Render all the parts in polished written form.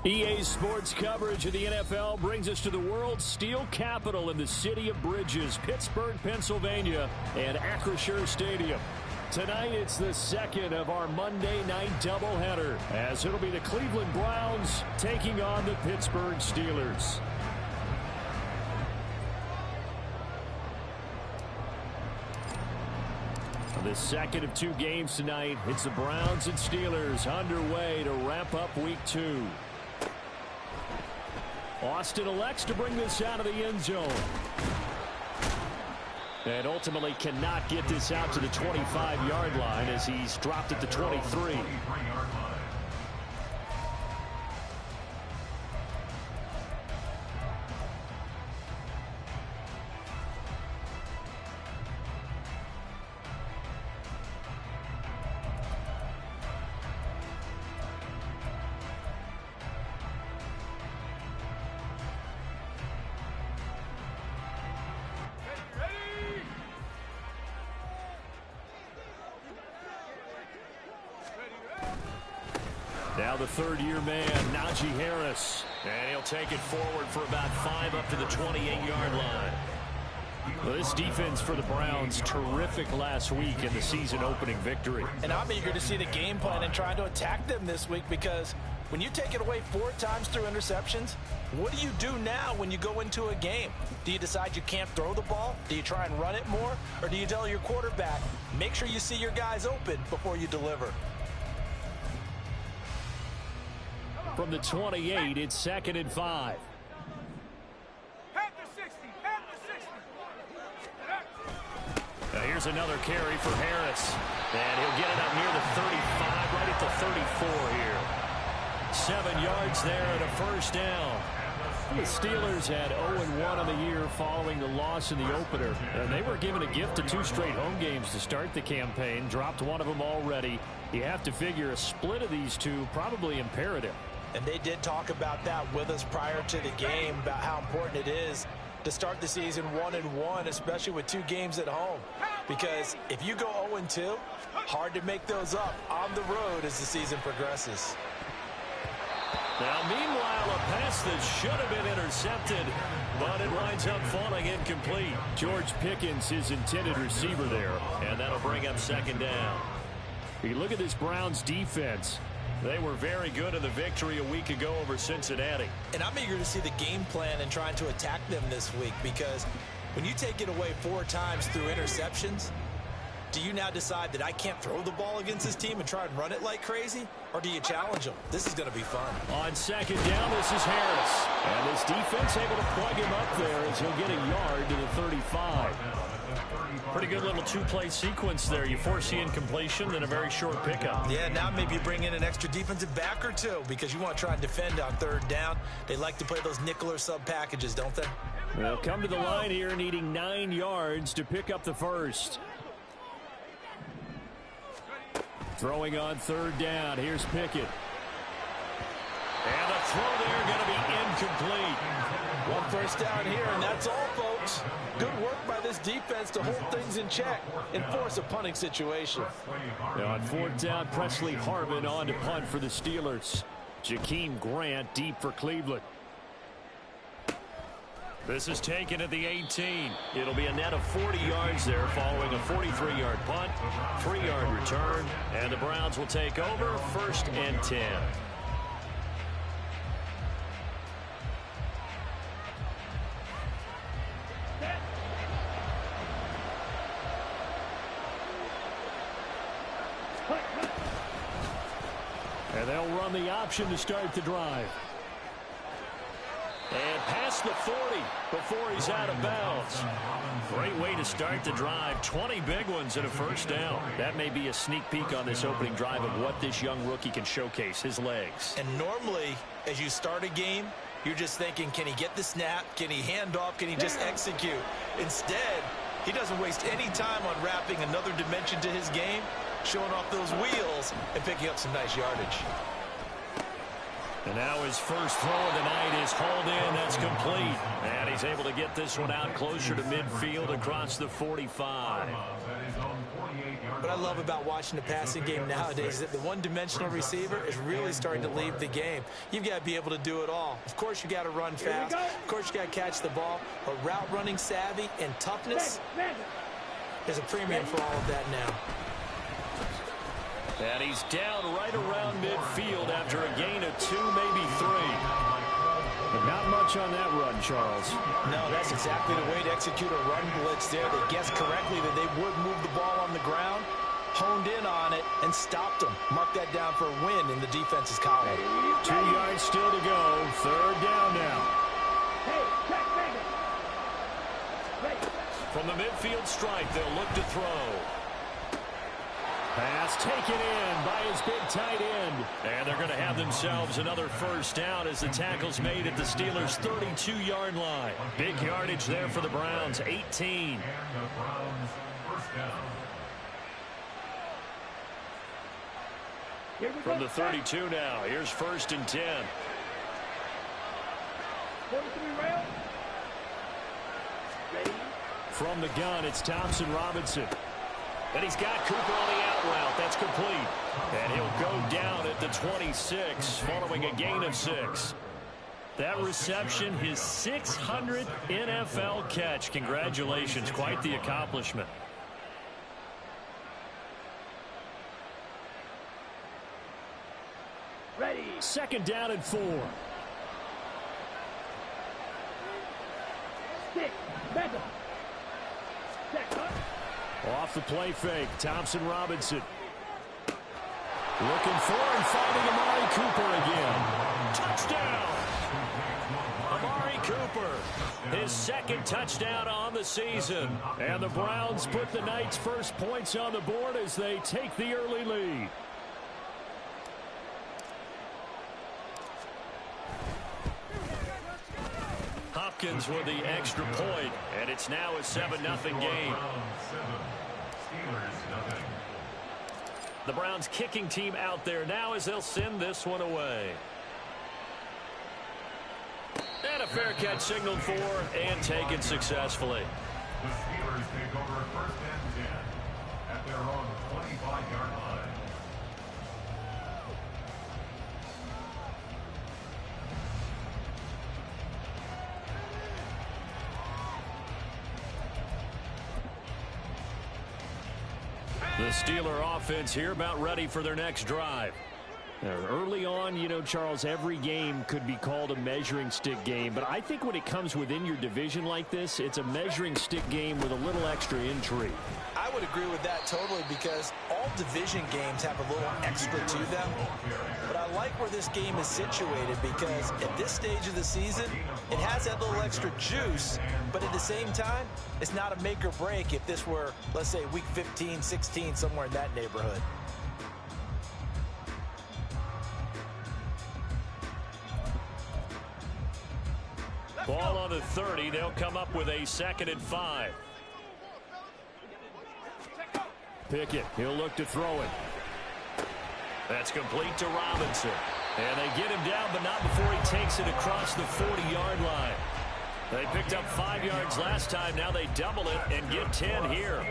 EA Sports coverage of the NFL brings us to the world's steel capital in the city of bridges, Pittsburgh, Pennsylvania, and Acrisure Stadium. Tonight, it's the second of our Monday night doubleheader, as it'll be the Cleveland Browns taking on the Pittsburgh Steelers. The second of two games tonight. It's the Browns and Steelers underway to wrap up week 2. Austin elects to bring this out of the end zone. And ultimately cannot get this out to the 25-yard line as he's dropped at the 23. Now the third-year man, Najee Harris. And he'll take it forward for about 5 up to the 28-yard line. Well, this defense for the Browns, terrific last week in the season-opening victory. And I'm eager to see the game plan and trying to attack them this week, because when you take it away 4 times through interceptions, what do you do now when you go into a game? Do you decide you can't throw the ball? Do you try and run it more? Or do you tell your quarterback, make sure you see your guys open before you deliver? From the 28, it's 2nd and 5. Now here's another carry for Harris. And he'll get it up near the 35, right at the 34 here. 7 yards there and a first down. The Steelers had 0-1 on the year following the loss in the opener. And they were given a gift of 2 straight home games to start the campaign. Dropped one of them already. You have to figure a split of these two probably imperative. And they did talk about that with us prior to the game, about how important it is to start the season 1-1, especially with 2 games at home. Because if you go 0-2, hard to make those up on the road as the season progresses. Now, meanwhile, a pass that should have been intercepted, but it winds up falling incomplete. George Pickens, his intended receiver there, and that'll bring up 2nd down. You look at this Browns defense. They were very good in the victory a week ago over Cincinnati. And I'm eager to see the game plan and trying to attack them this week, because when you take it away 4 times through interceptions, do you now decide that I can't throw the ball against this team and try and run it like crazy? Or do you challenge them? This is going to be fun. On 2nd down, this is Harris. And this defense able to plug him up there as he'll get a yard to the 35. Pretty good little 2-play sequence there. You force the incompletion, then a very short pickup. Yeah, now maybe you bring in an extra defensive back or 2 because you want to try and defend on 3rd down. They like to play those nickel or sub packages, don't they? They'll come to the line here needing 9 yards to pick up the first. Throwing on 3rd down. Here's Pickett. And the throw there going to be incomplete. 1 first down here, and that's all, folks. Good work by this defense to hold things in check and force a punting situation. Now on 4th down, Presley Harvin on to punt for the Steelers. Jakeem Grant deep for Cleveland. This is taken at the 18. It'll be a net of 40 yards there following a 43-yard punt, 3-yard return, and the Browns will take over 1st and 10. And they'll run the option to start the drive. And past the 40 before he's out of bounds. Great way to start the drive. 20 big ones and a first down. That may be a sneak peek on this opening drive of what this young rookie can showcase, his legs. And normally, as you start a game, you're just thinking, can he get the snap? Can he hand off? Can he just execute? Instead, he doesn't waste any time on wrapping another dimension to his game, showing off those wheels and picking up some nice yardage. And now his first throw of the night is hauled in. That's complete. And he's able to get this one out closer to midfield across the 45. What I love about watching the passing game nowadays is that the one-dimensional receiver is really starting to leave the game. You've got to be able to do it all. Of course, you got to run fast. Of course, you got to catch the ball. But route running savvy and toughness, there's a premium for all of that now. And he's down right around midfield after a gain of 2, maybe 3. But not much on that run, Charles. No, that's exactly the way to execute a run blitz there. They guessed correctly that they would move the ball on the ground, honed in on it, and stopped them. Mark that down for a win in the defense's column. 2 yards still to go. 3rd down now. From the midfield stripe, they'll look to throw. Pass taken in by his big tight end. And they're going to have themselves another 1st down as the tackle's made at the Steelers' 32-yard line. Big yardage there for the Browns, 18. From the 32 now, here's 1st and 10. From the gun, it's Thompson Robinson. And he's got Cooper on the out route. That's complete. And he'll go down at the 26 following a gain of 6. That reception, his 600th NFL catch. Congratulations. Quite the accomplishment. Ready. 2nd down and 4. Off the play fake, Thompson Robinson. Looking for and finding Amari Cooper again. Touchdown! Amari Cooper, his 2nd touchdown on the season. And the Browns put the night's first points on the board as they take the early lead. Hopkins with the extra point, and it's now a 7-0 game. The Browns kicking team out there now as they'll send this one away. And a fair catch signaled for and taken successfully. The Steelers take over 1st and 10 at their own 25-yard line. The Steeler offense here about ready for their next drive. Early on, you know, Charles, every game could be called a measuring stick game. But I think when it comes within your division like this, it's a measuring stick game with a little extra intrigue. I would agree with that totally because all division games have a little extra to them. But I like where this game is situated because at this stage of the season, it has that little extra juice. But at the same time, it's not a make or break if this were, let's say, week 15, 16, somewhere in that neighborhood. Ball on the 30. They'll come up with a 2nd and 5. Pickett, he'll look to throw it. That's complete to Robinson. And they get him down, but not before he takes it across the 40-yard line. They picked up 5 yards last time. Now they double it and get 10 here.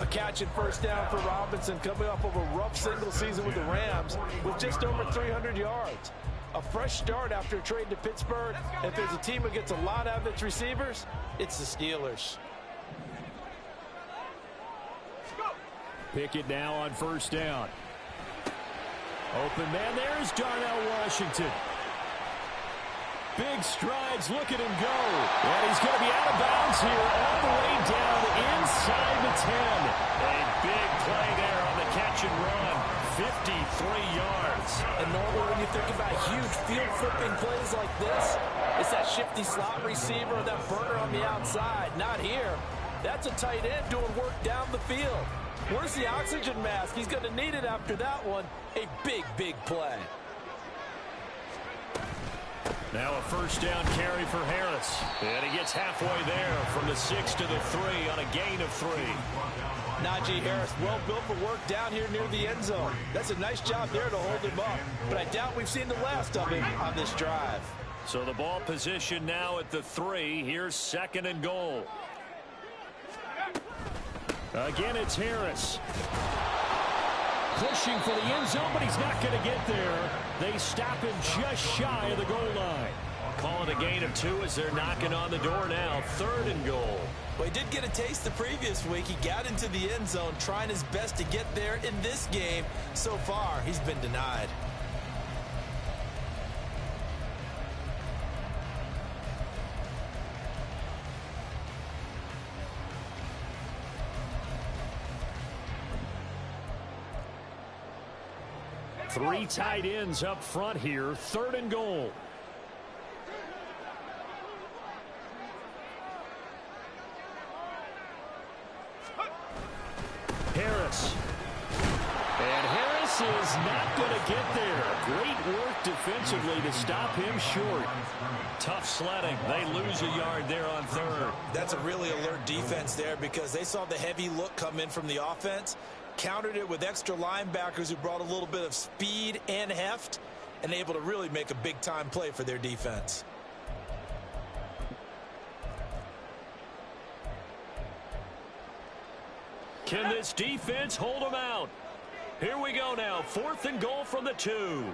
A catch and 1st down for Robinson coming off of a rough single season with the Rams with just over 300 yards. A fresh start after a trade to Pittsburgh. If there's a team that gets a lot out of its receivers, it's the Steelers. Pickett now on 1st down. Open man, there's Darnell Washington. Big strides, look at him go. And he's going to be out of bounds here all the way down inside the 10. A big play there on the catch and run. 53 yards. And normally when you think about huge field-flipping plays like this, it's that shifty slot receiver or that burner on the outside. Not here. That's a tight end doing work down the field. Where's the oxygen mask? He's going to need it after that one. A big, big play. Now a 1st down carry for Harris. And he gets halfway there from the 6 to the 3 on a gain of 3. Najee Harris, well built for work down here near the end zone. That's a nice job there to hold him up. But I doubt we've seen the last of him on this drive. So the ball position now at the 3. Here's 2nd and goal. Again, it's Harris. pushing for the end zone, but he's not going to get there. They stop him just shy of the goal line. Calling a gain of 2 as they're knocking on the door now. 3rd and goal. Well, he did get a taste the previous week. He got into the end zone, trying his best to get there in this game. So far, he's been denied. Three tight ends up front here. 3rd and goal. Harris. And Harris is not going to get there. Great work defensively to stop him short. Tough sledding. They lose a yard there on 3rd. That's a really alert defense there because they saw the heavy look come in from the offense, countered it with extra linebackers who brought a little bit of speed and heft, and able to really make a big-time play for their defense. Can this defense hold them out? Here we go now. 4th and goal from the 2.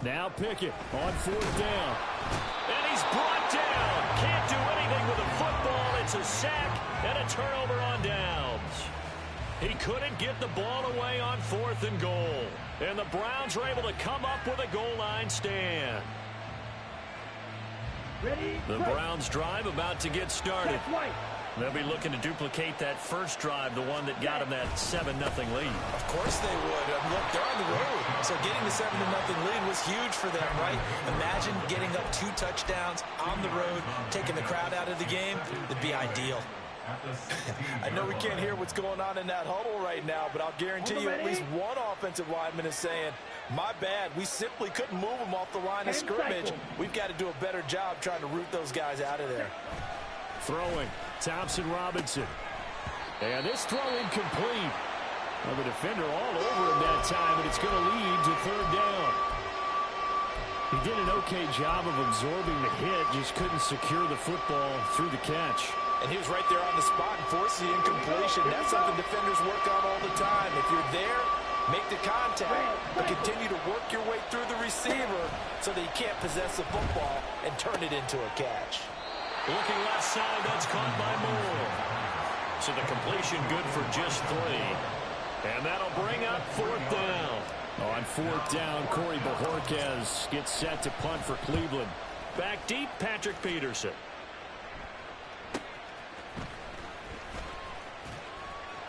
Now Pickett on 4th down. And he's brought down. Can't do anything with the football. It's a sack and a turnover on downs. He couldn't get the ball away on 4th and goal. And the Browns are able to come up with a goal line stand. The Browns drive about to get started. They'll be looking to duplicate that first drive, the one that got them that 7-0 lead. Of course they would. Look, they're on the road. So getting the 7-0 lead was huge for them, right? Imagine getting up 2 touchdowns on the road, taking the crowd out of the game. It'd be ideal. I know we can't hear what's going on in that huddle right now, but I'll guarantee you at least one offensive lineman is saying, my bad, we simply couldn't move them off the line of scrimmage. We've got to do a better job trying to root those guys out of there. Throwing, Thompson Robinson. And this throw incomplete. Well, the defender all over him that time, and it's going to lead to 3rd down. He did an okay job of absorbing the hit, just couldn't secure the football through the catch. And he was right there on the spot and forced the incompletion. That's something defenders work on all the time. If you're there, make the contact, but continue to work your way through the receiver so that you can't possess the football and turn it into a catch. Looking left side, that's caught by Moore. So the completion good for just 3. And that'll bring up 4th down. On 4th down, Corey Bojorquez gets set to punt for Cleveland. Back deep, Patrick Peterson.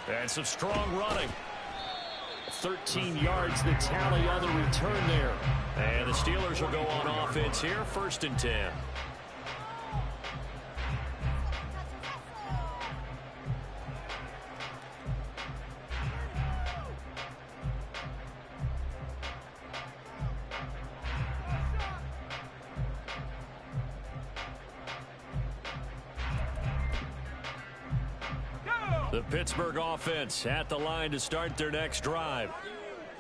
And some strong running. 13 yards the tally on the return there. And the Steelers will go on offense here, 1st and 10. The Pittsburgh offense at the line to start their next drive.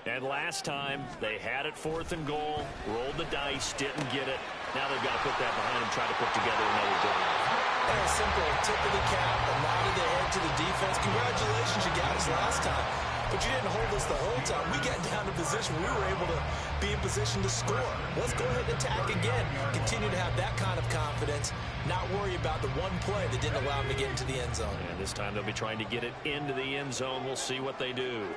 And last time, they had it 4th and goal, rolled the dice, didn't get it. Now they've got to put that behind them, try to put together another drive. And a simple tip of the cap, a nod of the head to the defense. Congratulations, you got us last time. But you didn't hold us the whole time. We got down to position. We were able to be in position to score. Let's go ahead and attack again. Continue to have that kind of confidence. Not worry about the one play that didn't allow them to get into the end zone. And this time they'll be trying to get it into the end zone. We'll see what they do.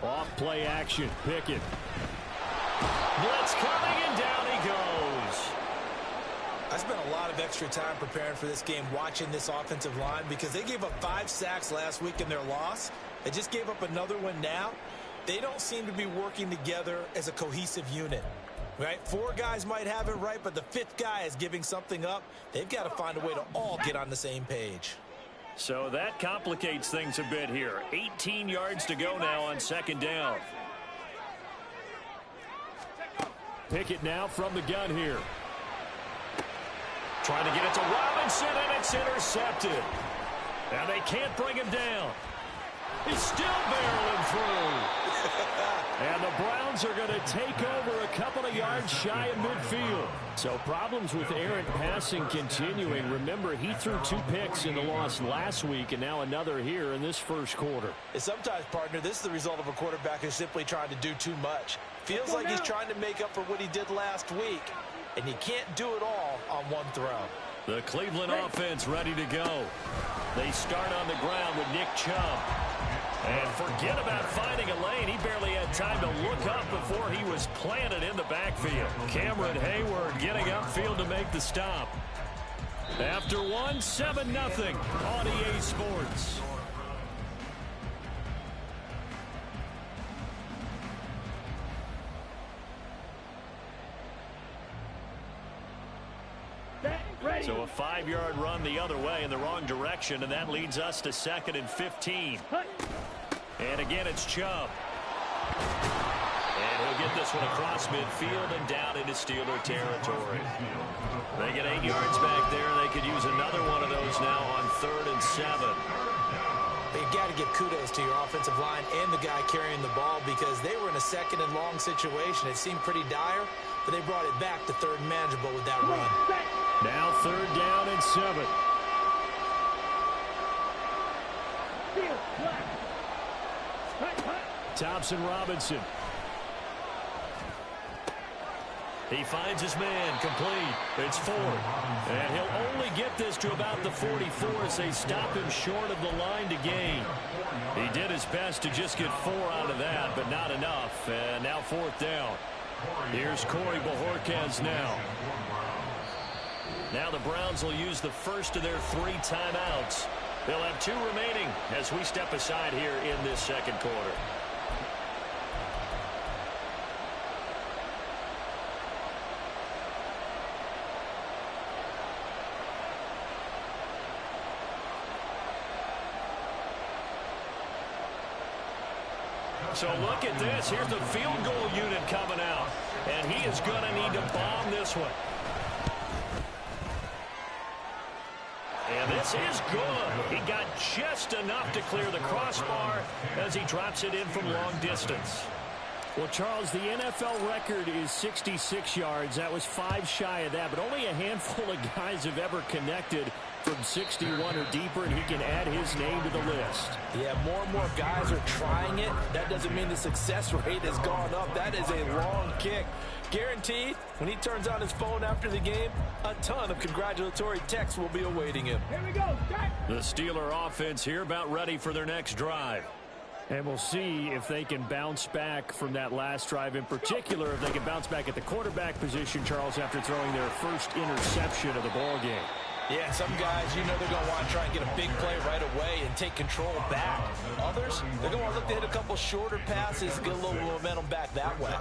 Off play action. Pickett. Blitz coming, and down he goes. I spent a lot of extra time preparing for this game, watching this offensive line, because they gave up 5 sacks last week in their loss. They just gave up another one now. They don't seem to be working together as a cohesive unit, right? 4 guys might have it right, but the 5th guy is giving something up. They've got to find a way to all get on the same page. So that complicates things a bit here. 18 yards to go now on 2nd down. Pickett now from the gun here. Trying to get it to Robinson, and it's intercepted. Now they can't bring him down. He's still barreling through. And the Browns are going to take over a couple of yards shy of midfield. So problems with errant passing continuing. Remember, he threw 2 picks in the loss last week, and now another here in this first quarter. And sometimes, partner, this is the result of a quarterback who's simply trying to do too much. Feels like he's trying to make up for what he did last week, and you can't do it all on one throw. The Cleveland offense ready to go. They start on the ground with Nick Chubb. And forget about finding a lane. He barely had time to look up before he was planted in the backfield. Cameron Hayward getting upfield to make the stop. After one, 7-0 on EA Sports. So a 5-yard run the other way in the wrong direction, and that leads us to 2nd and 15. And again, it's Chubb. And he'll get this one across midfield and down into Steeler territory. They get 8 yards back there. They could use another one of those now on 3rd and 7. You got to give kudos to your offensive line and the guy carrying the ball, because they were in a 2nd and long situation. It seemed pretty dire, but they brought it back to 3rd and manageable with that run. Now 3rd down and 7. Thompson Robinson. He finds his man, complete. It's Ford. And he'll only get this to about the 44 as they stop him short of the line to gain. He did his best to just get 4 out of that, but not enough. And now 4th down. Here's Corey Bojorquez now. Now the Browns will use the first of their 3 timeouts. They'll have 2 remaining as we step aside here in this 2nd quarter. So look at this. Here's the field goal unit coming out. And he is going to need to bomb this one. And this is good. He got just enough to clear the crossbar as he drops it in from long distance. Well, Charles, the NFL record is 66 yards. That was 5 shy of that, but only a handful of guys have ever connected from 61 or deeper, and he can add his name to the list. Yeah, more and more guys are trying it. That doesn't mean the success rate has gone up. That is a long kick. Guaranteed, when he turns on his phone after the game, a ton of congratulatory texts will be awaiting him. Here we go. Start. The Steeler offense here about ready for their next drive. And we'll see if they can bounce back from that last drive, in particular if they can bounce back at the quarterback position, Charles, after throwing their first interception of the ball game. Yeah, some guys, you know, they're going to want to try and get a big play right away and take control back. Others, they're going to want to look to hit a couple shorter passes, get a little momentum back that way.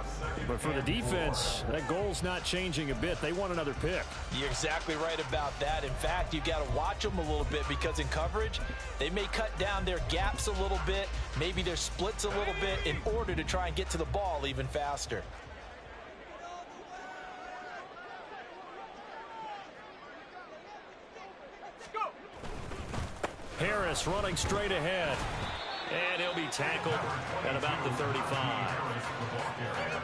But for the defense, that goal's not changing a bit. They want another pick. You're exactly right about that. In fact, you got to watch them a little bit, because in coverage, they may cut down their gaps a little bit, maybe their splits a little bit, in order to try and get to the ball even faster. Harris running straight ahead. And he'll be tackled at about the 35.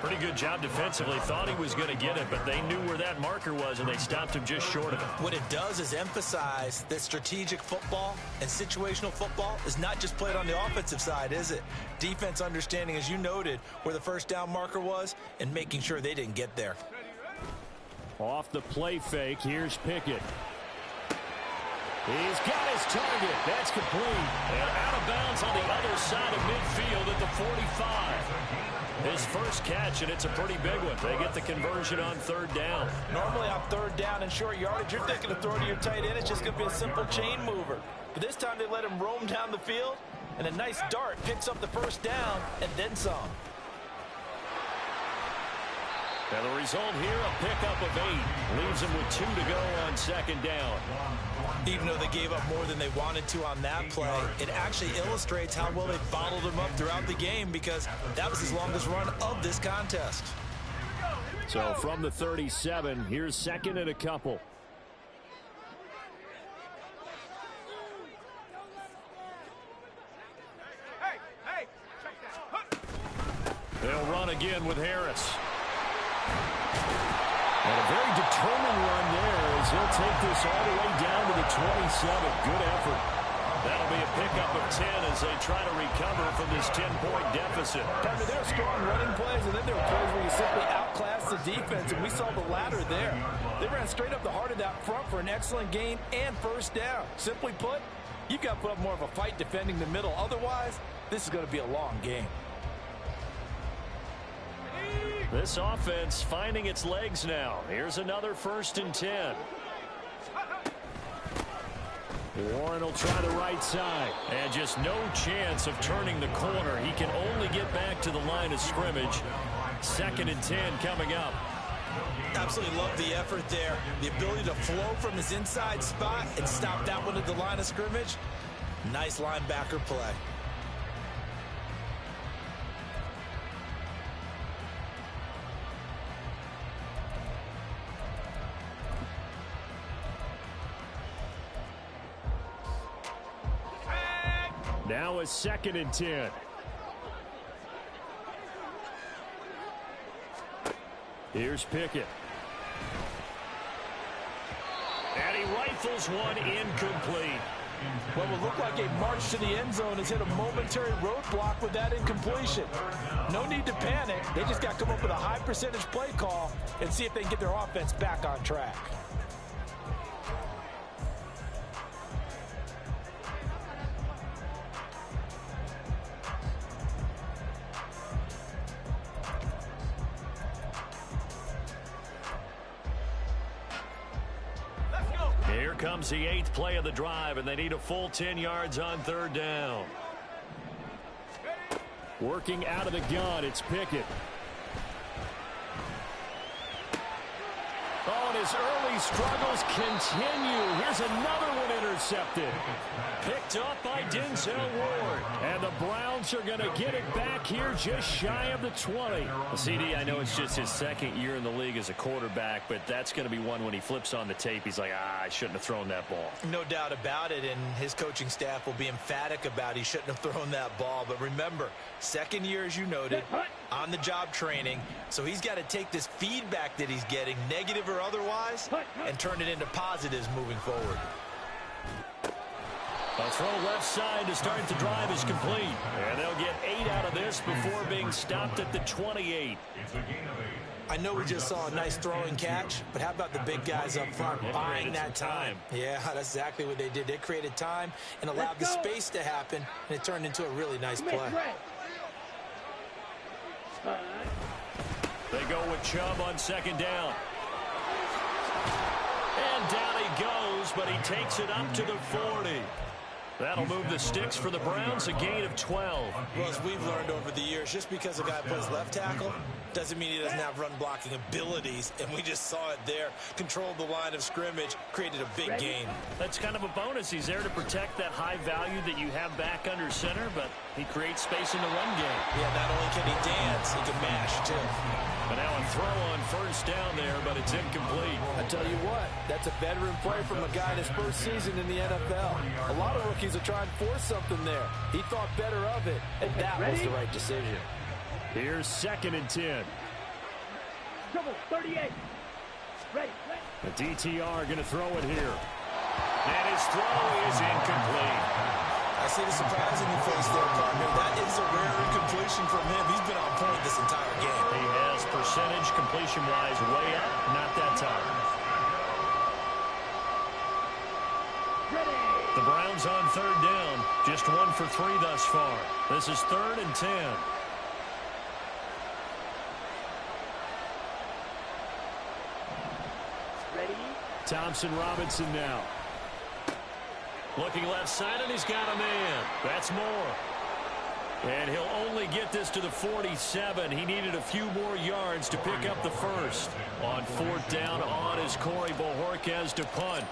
Pretty good job defensively. Thought he was going to get it, but they knew where that marker was, and they stopped him just short of it. What it does is emphasize that strategic football and situational football is not just played on the offensive side, is it? Defense understanding, as you noted, where the first down marker was and making sure they didn't get there. Off the play fake, here's Pickett. He's got his target. That's complete. And out of bounds on the other side of midfield at the 45. His first catch, and it's a pretty big one. They get the conversion on 3rd down. Normally on 3rd down and short yardage, you're thinking of throwing to your tight end. It's just going to be a simple chain mover. But this time they let him roam down the field, and a nice dart picks up the first down and then some. And the result here, a pickup of 8. Leaves them with 2 to go on 2nd down. Even though they gave up more than they wanted to on that play, it actually illustrates how well they bottled them up throughout the game, because that was his longest run of this contest. So from the 37, here's 2nd and a couple. run again with Harris. And a very determined run there as he'll take this all the way down to the 27. Good effort. That'll be a pickup of 10 as they try to recover from this 10-point deficit. Partner, there are strong running plays, and then there are plays where you simply outclass the defense, and we saw the latter there. They ran straight up the heart of that front for an excellent gain and first down. Simply put, you've got to put up more of a fight defending the middle. Otherwise, this is going to be a long game. This offense finding its legs now. Here's another 1st and 10. Warren will try the right side. And just no chance of turning the corner. He can only get back to the line of scrimmage. 2nd and 10 coming up. Absolutely love the effort there. The ability to flow from his inside spot and stop that one at the line of scrimmage. Nice linebacker play. Now a 2nd and 10. Here's Pickett. And he rifles one incomplete. What will look like a march to the end zone has hit a momentary roadblock with that incompletion. No need to panic. They just got to come up with a high percentage play call and see if they can get their offense back on track. Here comes the 8th play of the drive, and they need a full 10 yards on 3rd down. Working out of the gun, it's Pickett. Oh, and his early struggles continue. Here's another one intercepted. Picked up by Denzel Ward. And the Browns are going to get it back here just shy of the 20. Well, CD, I know it's just his 2nd year in the league as a quarterback, but that's going to be one when he flips on the tape. He's like, I shouldn't have thrown that ball. No doubt about it, and his coaching staff will be emphatic about he shouldn't have thrown that ball. But remember, 2nd year, as you noted, on-the-job training. So he's got to take this feedback that he's getting, negative or otherwise, and turn it into positives moving forward. A throw left side to start the drive is complete. And they'll get 8 out of this before being stopped at the 28. I know we just saw a nice throwing catch, but how about the big guys up front buying that time? Yeah, that's exactly what they did. They created time and allowed the space to happen, and it turned into a really nice play. They go with Chubb on 2nd down. And down he goes, but he takes it up to the 40. That'll move the sticks for the Browns, a gain of 12. Well, as we've learned over the years, just because a guy plays left tackle doesn't mean he doesn't have run-blocking abilities, and we just saw it there. Controlled the line of scrimmage, created a big gain. That's kind of a bonus. He's there to protect that high value that you have back under center, but he creates space in the run game. Yeah, not only can he dance, he can mash, too. But now a throw on 1st down there, but it's incomplete. I tell you what, that's a veteran play from a guy in his 1st season in the NFL. A lot of rookies are trying to force something there. He thought better of it, and that was the right decision. Here's 2nd and 10. 38. Ready. The DTR going to throw it here. And his throw is incomplete. I see the surprise in your face there, partner. That is a rare incompletion from him. He's been on point this entire game. He has percentage completion-wise way up, not that time. Ready. The Browns on 3rd down, just 1 for 3 thus far. This is 3rd and 10. Ready. Thompson Robinson now. Looking left side, and he's got a man. That's more. And he'll only get this to the 47. He needed a few more yards to pick up the 1st. On 4th down on is Corey Bojorquez to punt.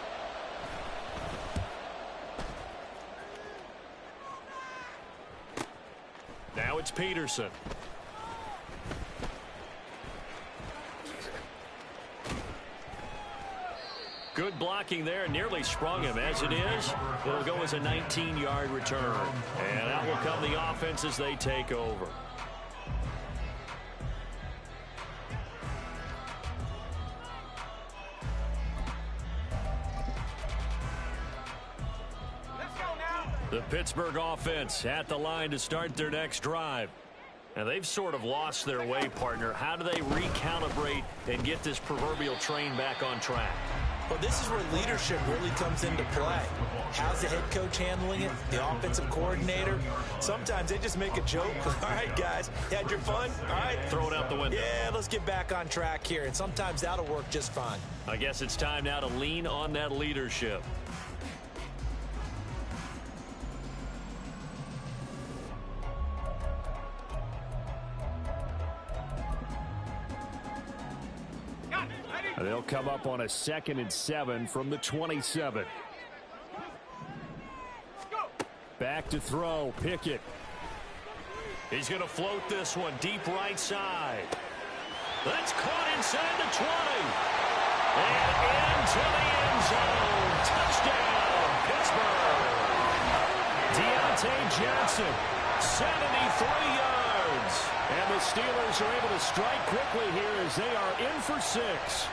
Now it's Peterson. Good blocking there, nearly sprung him. As it is, it'll go as a 19-yard return. And out will come the offense as they take over. The Pittsburgh offense at the line to start their next drive. And they've sort of lost their way, partner. How do they recalibrate and get this proverbial train back on track? Well, this is where leadership really comes into play. How's the head coach handling it? The offensive coordinator? Sometimes they just make a joke. All right, guys, you had your fun? All right. Throw it out the window. Yeah, let's get back on track here. And sometimes that'll work just fine. I guess it's time now to lean on that leadership. They'll come up on a 2nd and 7 from the 27. Back to throw. Pickett. He's going to float this one deep right side. That's caught inside the 20. And into the end zone. Touchdown, Pittsburgh. Deontay Johnson, 73 yards. And the Steelers are able to strike quickly here as they are in for 6.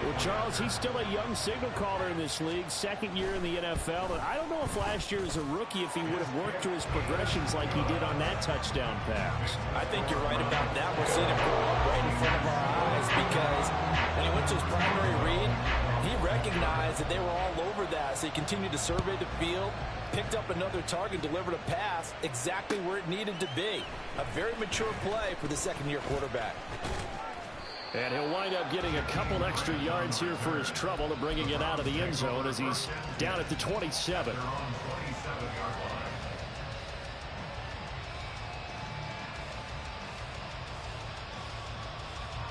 Well, Charles, he's still a young signal caller in this league, 2nd year in the NFL. And I don't know if last year as a rookie if he would have worked through his progressions like he did on that touchdown pass. I think you're right about that. We're seeing him grow up right in front of our eyes because when he went to his primary read, he recognized that they were all over that. So he continued to survey the field, picked up another target, delivered a pass exactly where it needed to be. A very mature play for the 2nd-year quarterback. And he'll wind up getting a couple extra yards here for his trouble to bringing it out of the end zone as he's down at the 27.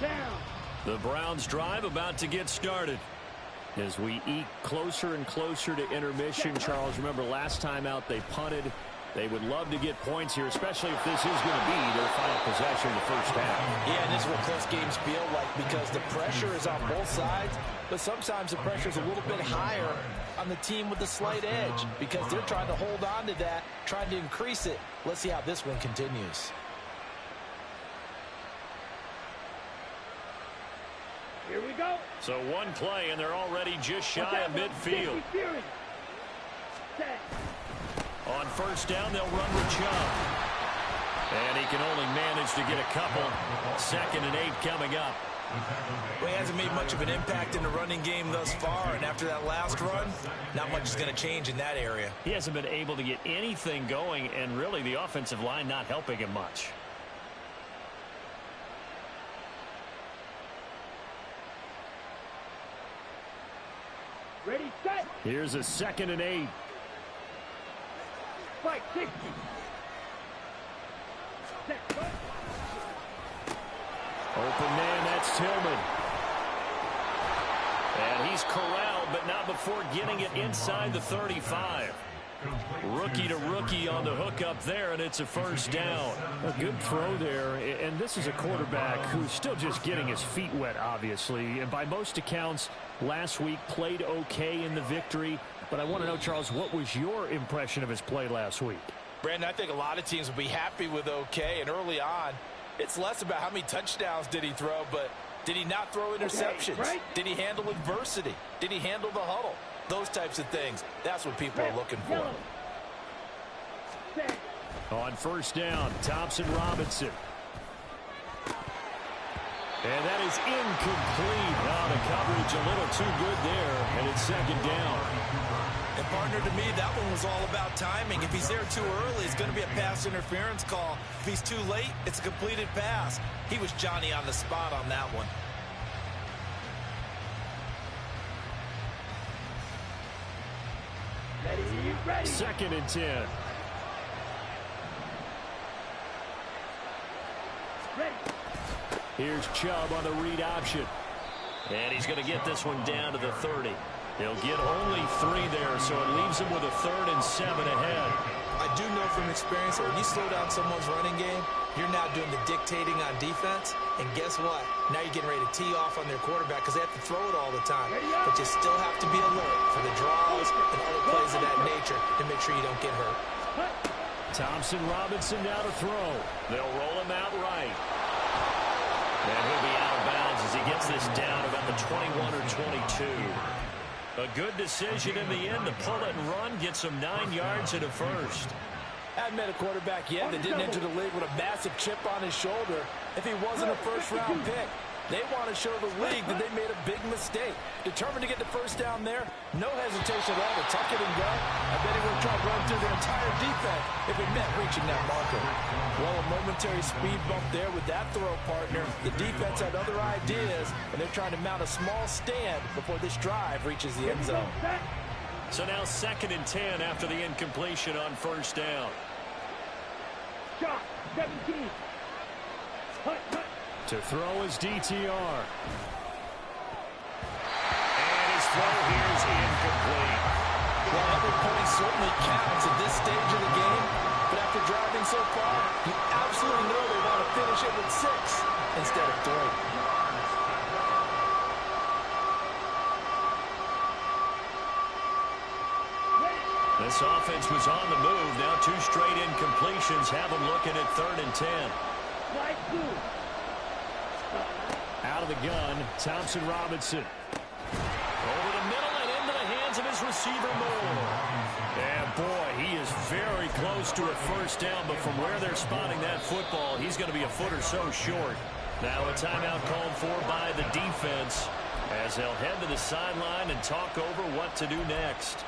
Down. The Browns drive about to get started. As we eke closer and closer to intermission, Charles, remember last time out they punted. They would love to get points here, especially if this is going to be their final possession in the first half. Yeah, and this is what close games feel like because the pressure is on both sides, but sometimes the pressure is a little bit higher on the team with the slight edge because they're trying to hold on to that, trying to increase it. Let's see how this one continues. Here we go. So one play, and they're already just shy of midfield. Set. On first down, they'll run with Chubb. And he can only manage to get a couple. 2nd and 8 coming up. Well, he hasn't made much of an impact in the running game thus far, and after that last run, not much is going to change in that area. He hasn't been able to get anything going, and really the offensive line not helping him much. Ready, set. Here's a 2nd and 8. Spike 60. Set. Open man, that's Tillman. And he's corralled, but not before getting it inside the 35. Rookie to rookie on the hook up there, and it's a first down. A good throw there, and this is a quarterback who's still just getting his feet wet, obviously. And by most accounts, last week played okay in the victory. But I want to know, Charles, what was your impression of his play last week? Brandon, I think a lot of teams will be happy with okay, and early on, it's less about how many touchdowns did he throw, but did he not throw interceptions? Okay, right. Did he handle adversity? Did he handle the huddle? Those types of things. That's what people are looking for. Set. On first down, Thompson Robinson. And that is incomplete. Oh, the coverage a little too good there, and it's 2nd down. And partner, to me, that one was all about timing. If he's there too early, it's going to be a pass interference call. If he's too late, it's a completed pass. He was Johnny on the spot on that one. Ready. 2nd and 10. Ready. Here's Chubb on the read option. And he's going to get this one down to the 30. He'll get only 3 there, so it leaves him with a 3rd and 7 ahead. I do know from experience that when you slow down someone's running game, you're now doing the dictating on defense. And guess what? Now you're getting ready to tee off on their quarterback because they have to throw it all the time. But you still have to be alert for the draws and other plays of that nature to make sure you don't get hurt. Thompson Robinson now to throw. They'll roll him out right. And he'll be out of bounds as he gets this down about the 21 or 22. A good decision in the end to pull it and run, get some 9 yards and a first. Haven't met a quarterback yet that didn't enter the league with a massive chip on his shoulder if he wasn't a first-round pick. They want to show the league that they made a big mistake. Determined to get the first down there, no hesitation at all to tuck it and go. I bet he would try to run through the entire defense if it meant reaching that marker. Well, a momentary speed bump there with that throw partner. The defense had other ideas, and they're trying to mount a small stand before this drive reaches the end zone. So now 2nd and 10 after the incompletion on first down. Shot, 17. Hut, hut. To throw is DTR. And his throw here is incomplete. Well, every point certainly counts at this stage of the game, but after driving so far, you absolutely know they want to finish it with 6 instead of 3. This offense was on the move. Now 2 straight incompletions have them looking at 3rd and 10. Slide through. Out of the gun, Thompson Robinson. Over the middle and into the hands of his receiver Moore. And boy, he is very close to a first down, but from where they're spotting that football, he's going to be a foot or so short. Now a timeout called for by the defense as they'll head to the sideline and talk over what to do next.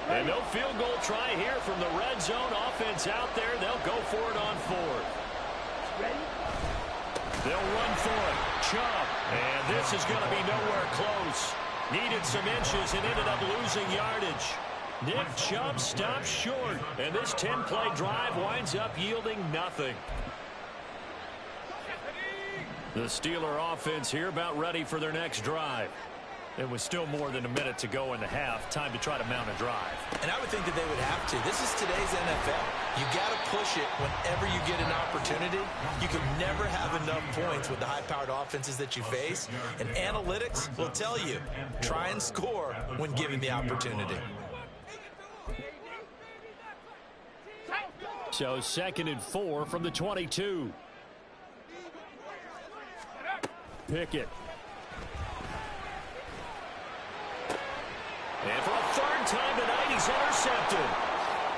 And no field goal try here from the red zone. Offense out there. They'll go for it on 4th. Ready? They'll run for it. Chubb. And this is going to be nowhere close. Needed some inches and ended up losing yardage. Nick Chubb stops short. And this 10-play drive winds up yielding nothing. The Steeler offense here about ready for their next drive. It was still more than a minute to go in the half. Time to try to mount a drive. And I would think that they would have to. This is today's NFL. You got to push it whenever you get an opportunity. You can never have enough points with the high-powered offenses that you face. And analytics will tell you, try and score when given the opportunity. So 2nd and 4 from the 22. Pickett. And for a 3rd time tonight, he's intercepted.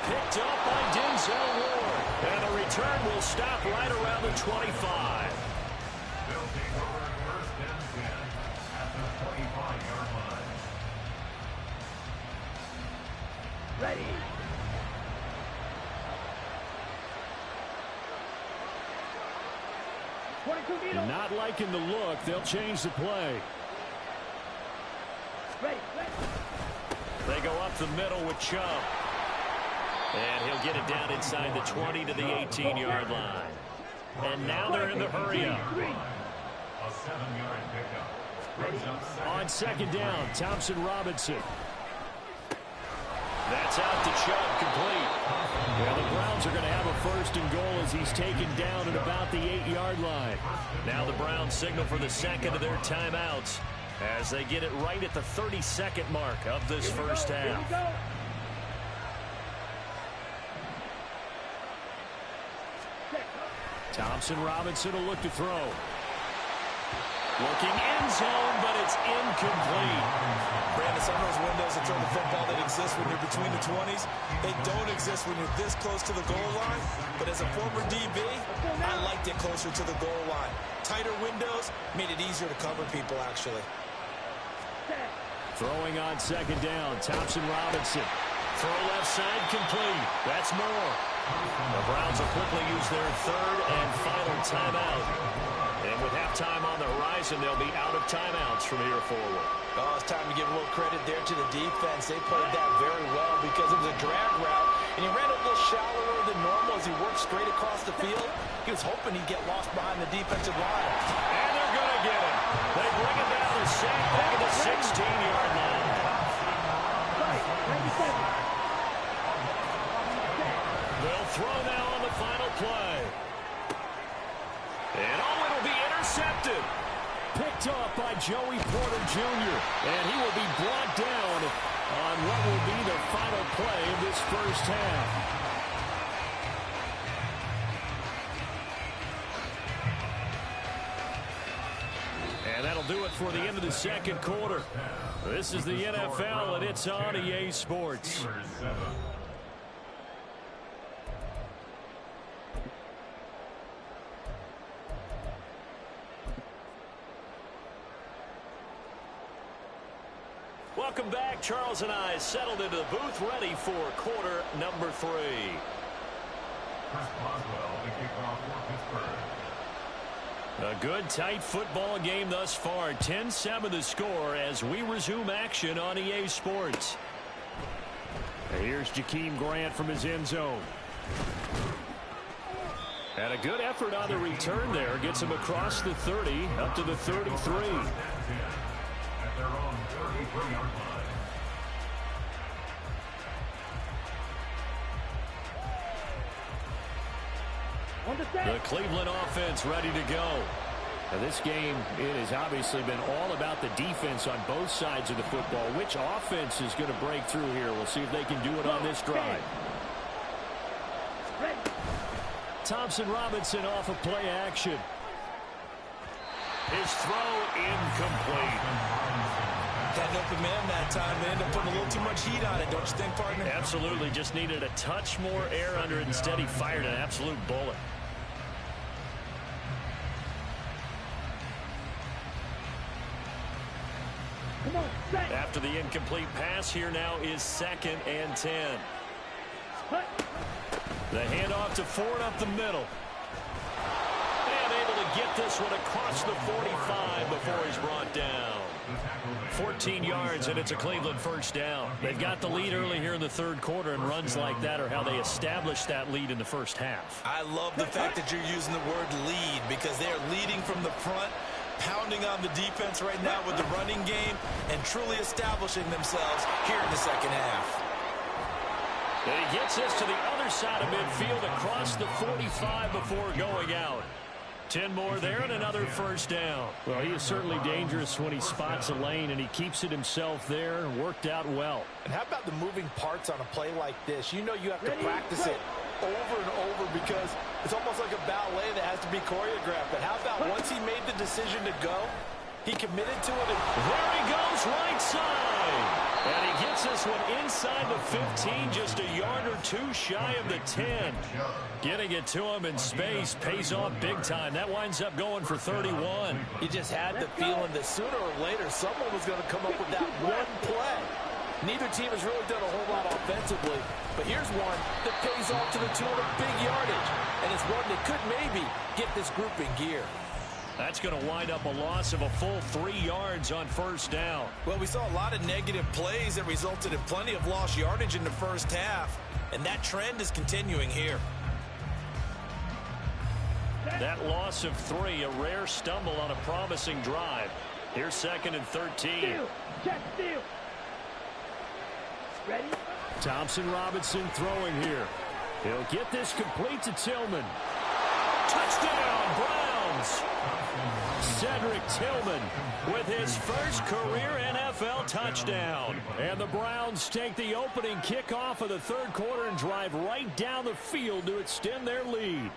Picked up by Denzel Ward. And the return will stop right around the 25. They'll take over 1st and 10 at the 25-yard line. Ready. Not liking the look. They'll change the play. Ready, ready. They go up the middle with Chubb. And he'll get it down inside the 20 to the 18-yard line. And now they're in the hurry-up. A 7-yard pickup. On 2nd down, Thompson Robinson. That's out to Chubb, complete. Well, the Browns are going to have a 1st and goal as he's taken down at about the 8-yard line. Now the Browns signal for the 2nd of their timeouts as they get it right at the 32nd mark of this first half. Thompson Robinson will look to throw. Looking end zone, but it's incomplete. Brandon, some of those windows to throw the football that exist when you're between the 20s, they don't exist when you're this close to the goal line. But as a former DB, I liked it closer to the goal line. Tighter windows made it easier to cover people, actually. Throwing on 2nd down, Thompson Robinson. Throw left side, complete. That's more. The Browns will quickly use their 3rd and final timeout. And with halftime on the horizon, they'll be out of timeouts from here forward. Oh, it's time to give a little credit there to the defense. They played that very well because it was a drag route, and he ran a little shallower than normal as he worked straight across the field. He was hoping he'd get lost behind the defensive line. And they're going to get him. They bring him down to sack back at the 16-yard line. They'll throw now on the final play. intercepted. Picked off by Joey Porter Jr. And he will be brought down on what will be the final play of this first half. And that'll do it for the end of the second quarter. This is the NFL, and it's on EA Sports. Welcome back. Charles and I settled into the booth, ready for quarter number 3. Chris Boswell, the kickoff for Pittsburgh. A good, tight football game thus far. 10-7 the score as we resume action on EA Sports. Here's Jakeem Grant from his end zone. And a good effort on the return there. Gets him across the 30, up to the 33. At their own 33-yard line. The Cleveland offense ready to go. Now this game, it has obviously been all about the defense on both sides of the football. Which offense is going to break through here? We'll see if they can do it on this drive. Thompson Robinson off of play action. His throw incomplete. Got an open man that time. They ended up putting a little too much heat on it, don't you think, partner? Absolutely. Just needed a touch more air under it. Instead, he fired an absolute bullet. After the incomplete pass, here now is 2nd and 10. The handoff to Ford up the middle. And able to get this one across the 45 before he's brought down. 14 yards, and it's a Cleveland first down. They've got the lead early here in the third quarter, and runs like that are how they established that lead in the first half. I love the fact that you're using the word lead because they are leading from the front, pounding on the defense right now with the running game, and truly establishing themselves here in the second half. And he gets us to the other side of midfield across the 45 before going out. 10 more there and another first down. Well, he is certainly dangerous when he spots a lane, and he keeps it himself there. Worked out well. And how about the moving parts on a play like this? You know you have to practice it over and over because it's almost like a ballet that has to be choreographed. But how about once he made the decision to go, he committed to it. And there he goes, right side. And he gets this one inside the 15, just a yard or two shy of the 10. Getting it to him in space pays off big time. That winds up going for 31. You just had the feeling that sooner or later someone was going to come up with that one play. Neither team has really done a whole lot offensively, but here's one that pays off to the tune of big yardage, and it's one that could maybe get this group in gear. That's going to wind up a loss of a full 3 yards on first down. Well, we saw a lot of negative plays that resulted in plenty of lost yardage in the first half, and that trend is continuing here. That loss of 3, a rare stumble on a promising drive. Here's 2nd and 13. Steal. Check steal. Ready? Thompson Robinson throwing here. He'll get this complete to Tillman. Touchdown, Browns! Cedric Tillman with his first career NFL touchdown. And the Browns take the opening kickoff of the third quarter and drive right down the field to extend their lead.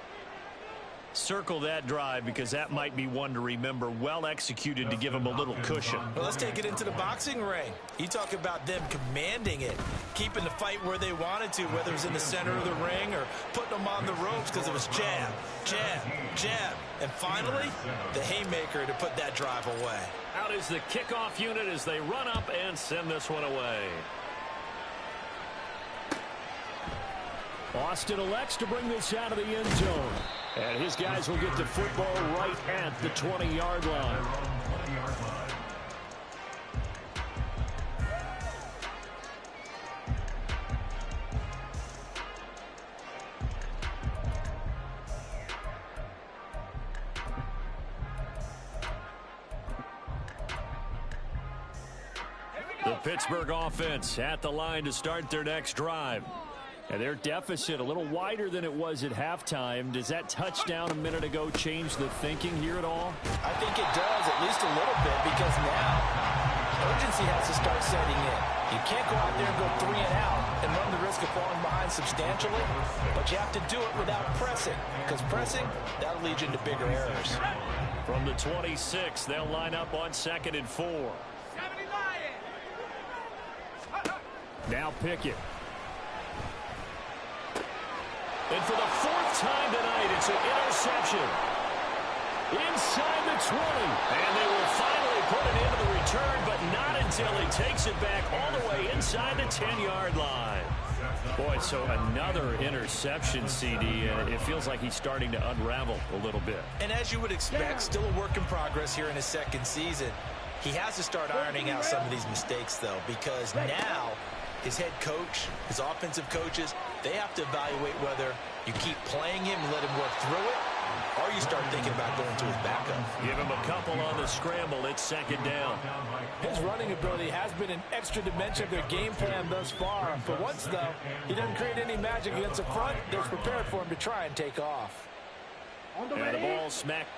Circle that drive because that might be one to remember. Well executed to give them a little cushion. Well, let's take it into the boxing ring. You talk about them commanding it, keeping the fight where they wanted to, whether it was in the center of the ring or putting them on the ropes because it was jab, jab, jab. And finally, the haymaker to put that drive away. Out is the kickoff unit as they run up and send this one away. Austin elects to bring this out of the end zone. And his guys will get the football right at the 20-yard line. The Pittsburgh offense at the line to start their next drive. And their deficit a little wider than it was at halftime. Does that touchdown a minute ago change the thinking here at all? I think it does, at least a little bit, because now urgency has to start setting in. You can't go out there and go 3 and out and run the risk of falling behind substantially, but you have to do it without pressing, because pressing, that'll lead you into bigger errors. From the 26, they'll line up on 2nd and 4. Now Pickett. And for the 4th time tonight, it's an interception. Inside the 20. And they will finally put it into the return, but not until he takes it back all the way inside the 10-yard line. Boy, so another interception, CD, and it feels like he's starting to unravel a little bit. And as you would expect, still a work in progress here in his 2nd season. He has to start ironing out some of these mistakes, though, because now his head coach, his offensive coaches, they have to evaluate whether you keep playing him and let him work through it, or you start thinking about going to his backup. Give him a couple on the scramble. It's 2nd down. His running ability has been an extra dimension of their game plan thus far. For once, though, he doesn't create any magic against the front that's prepared for him to try and take off. And the ball smacked.